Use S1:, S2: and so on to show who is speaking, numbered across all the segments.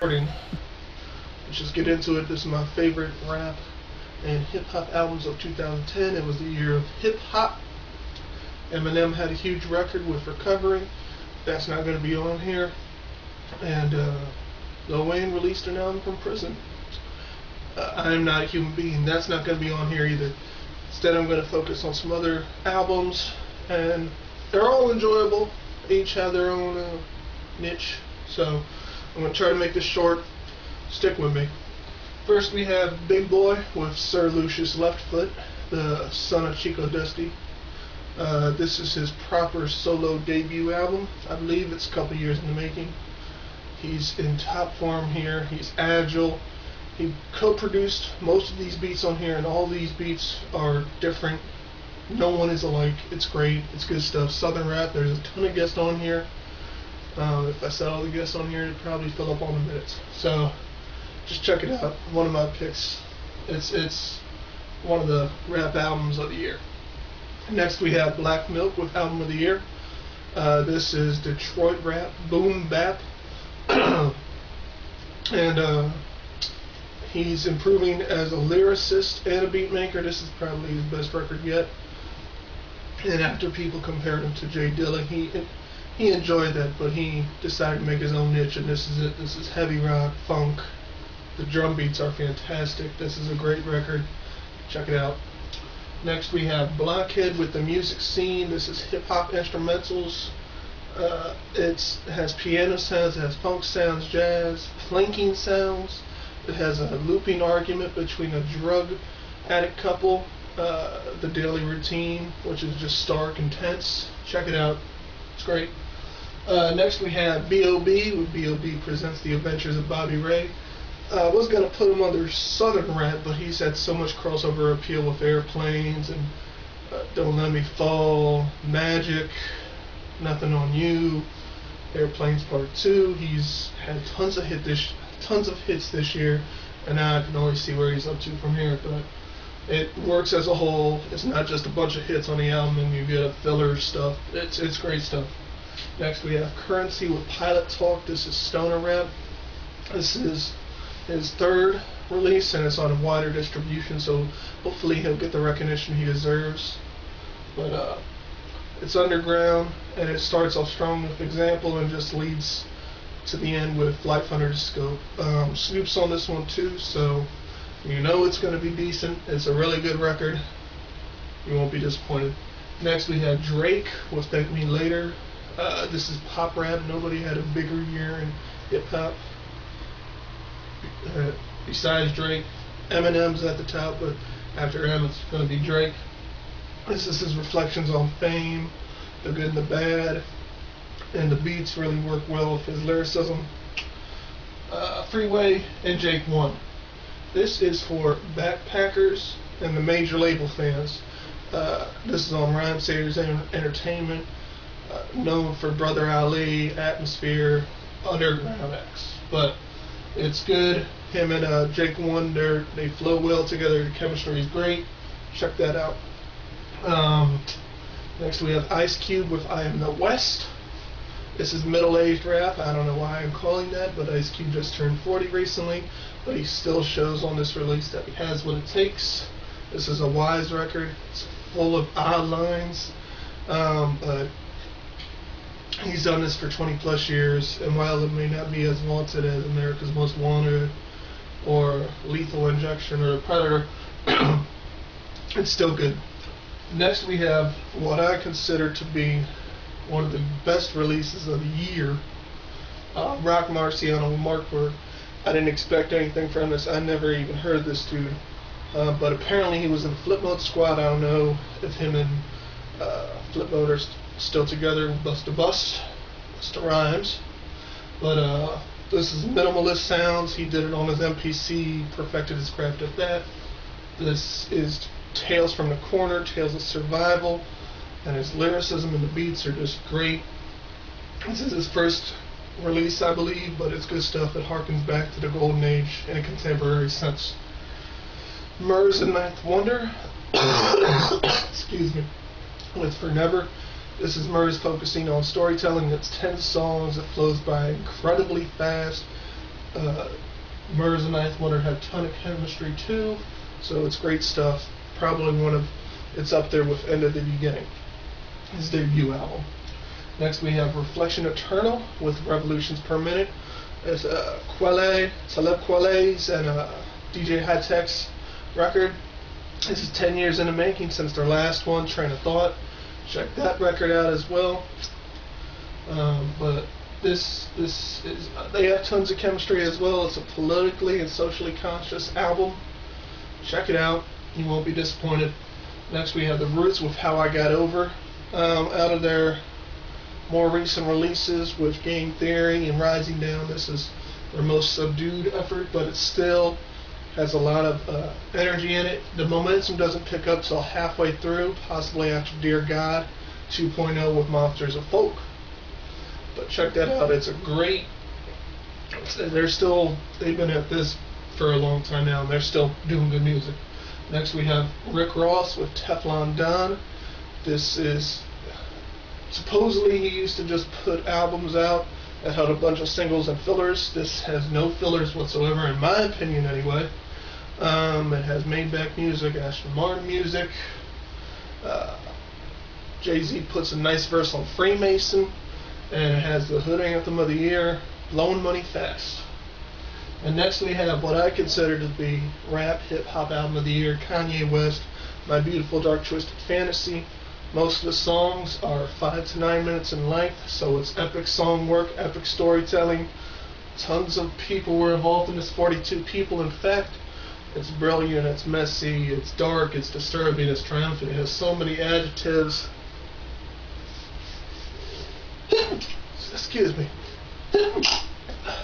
S1: Let's just get into it. This is my favorite rap and hip-hop albums of 2010. It was the year of hip-hop. Eminem had a huge record with Recovery. That's not going to be on here. And Lil Wayne released an album from prison. I Am Not a Human Being. That's not going to be on here either. Instead, I'm going to focus on some other albums, and they're all enjoyable. Each have their own niche. So I'm going to try to make this short. Stick with me. First, we have Big Boy with Sir Luscious Left Foot, the Son of Chico Dusty. This is his proper solo debut album. I believe it's a couple years in the making. He's in top form here. He's agile. He co-produced most of these beats on here, and all these beats are different. No one is alike. It's great. It's good stuff. Southern rap. There's a ton of guests on here. If I said all the guests on here, it'd probably fill up all the minutes. So just check it out. One of my picks. It's one of the rap albums of the year. Next we have Black Milk with Album of the Year. This is Detroit rap, boom bap, and he's improving as a lyricist and a beat maker. This is probably his best record yet. And after people compared him to Jay Dilla, he enjoyed that, but he decided to make his own niche, and this is it. This is heavy rock, funk. The drum beats are fantastic. This is a great record. Check it out. Next we have Blockhead with The Music Scene. This is hip-hop instrumentals. It has piano sounds, it has funk sounds, jazz, planking sounds. It has a looping argument between a drug addict couple, the daily routine, which is just stark, intense. Check it out. It's great. Next we have B.o.B. with B.o.B. Presents The Adventures of Bobby Ray. I was going to put him under Southern rap, but he's had so much crossover appeal with Airplanes and Don't Let Me Fall, Magic, Nothing on You, Airplanes Part 2. He's had tons of hits this year, and now I can only see where he's up to from here, but it works as a whole. It's not just a bunch of hits on the album and you get a filler stuff. It's great stuff. Next we have Currency with Pilot Talk. This is stoner rap. This is his third release, and it's on a wider distribution, so hopefully he'll get the recognition he deserves. But it's underground, and it starts off strong with Example and just leads to the end with Life Under the Scope. Snoop's on this one too, so you know it's going to be decent. It's a really good record. You won't be disappointed. Next we have Drake with Thank Me Later. This is pop rap. Nobody had a bigger year in hip hop besides Drake. Eminem's at the top, but after him it's going to be Drake. This is his reflections on fame, the good and the bad, and the beats really work well with his lyricism. Freeway and Jake 1. This is for backpackers and the major label fans. This is on Rhymesayers Entertainment, known for Brother Ali, Atmosphere, Underground acts. But it's good. Him and Jake 1, they flow well together. The chemistry is great. Check that out. Next we have Ice Cube with I Am the West. This is middle-aged rap. I don't know why I'm calling that, but Ice Cube just turned 40 recently, but he still shows on this release that he has what it takes. This is a wise record. It's full of odd lines, but he's done this for 20 plus years, and while it may not be as vaunted as America's Most Wanted or Lethal Injection or Predator, it's still good. Next we have what I consider to be one of the best releases of the year, Roc Marciano with Marcberg. I didn't expect anything from this. I never even heard of this dude, but apparently he was in Flip Mode Squad. I don't know if him and Flip Mode are still together. Busta Rhymes, but this is minimalist sounds. He did it on his MPC, perfected his craft at that. This is Tales from the Corner, Tales of Survival, and his lyricism and the beats are just great. This is his first release, I believe, but it's good stuff. It harkens back to the golden age in a contemporary sense. Murs and Ninth Wonder, excuse me, with Fornever. This is Murs focusing on storytelling. It's 10 songs. It flows by incredibly fast. Murs and Ninth Wonder had a ton of chemistry too, so it's great stuff. Probably it's up there with End of the Beginning, his debut album. Next we have Reflection Eternal with Revolutions Per Minute. It's Talib Kweli's and DJ High Tech's record. This is 10 years in the making since their last one, Train of Thought. Check that record out as well. But this is they have tons of chemistry as well. It's a politically and socially conscious album. Check it out. You won't be disappointed. Next we have The Roots with How I Got Over. Out of their more recent releases with Game Theory and Rising Down, this is their most subdued effort, but it still has a lot of energy in it. The momentum doesn't pick up till halfway through, possibly after Dear God 2.0 with Monsters of Folk. But check that out. It's a great. They've been at this for a long time now, and they're still doing good music. Next we have Rick Ross with Teflon Don. This is supposedly he used to just put albums out that had a bunch of singles and fillers. This has no fillers whatsoever, in my opinion anyway. It has Maybach music, Aston Martin music. Jay-Z puts a nice verse on Freemason, and it has the hood anthem of the year, Blowing Money Fast. And next we have what I consider to be rap hip-hop album of the year, Kanye West, My Beautiful Dark Twisted Fantasy. Most of the songs are 5 to 9 minutes in length, so it's epic song work, epic storytelling. Tons of people were involved in this, 42 people in fact. It's brilliant, it's messy, it's dark, it's disturbing, it's triumphant. It has so many adjectives. Excuse me.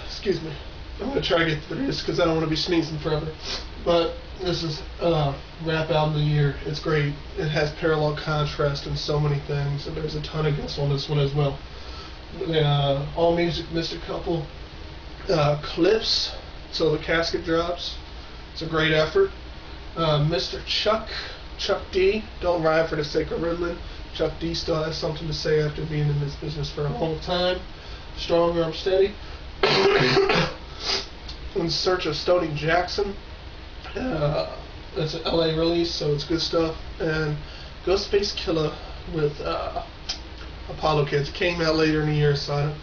S1: Excuse me. I'm going to try to get through this because I don't want to be sneezing forever. But this is rap album of the year. It's great. It has parallel contrast in so many things, and there's a ton of guests on this one as well. All music, Mr. Couple, Clipse, so the Casket drops. It's a great effort. Mr. Chuck D, Don't Ride for the Sake of Riddlin. Chuck D still has something to say after being in this business for a long time. Stronger, I'm Steady. In Search of Stoney Jackson. It's an LA release, so it's good stuff. And Ghostface Killah with Apollo Kids. It came out later in the year, so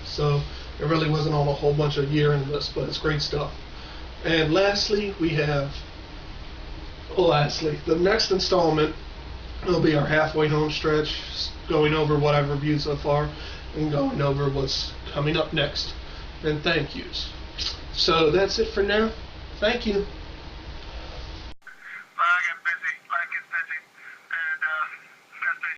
S1: it really wasn't on a whole bunch of year in this, but it's great stuff. And lastly, we have the next installment will be our halfway home stretch, going over what I've reviewed so far and going over what's coming up next. And thank yous. So that's it for now. Thank you.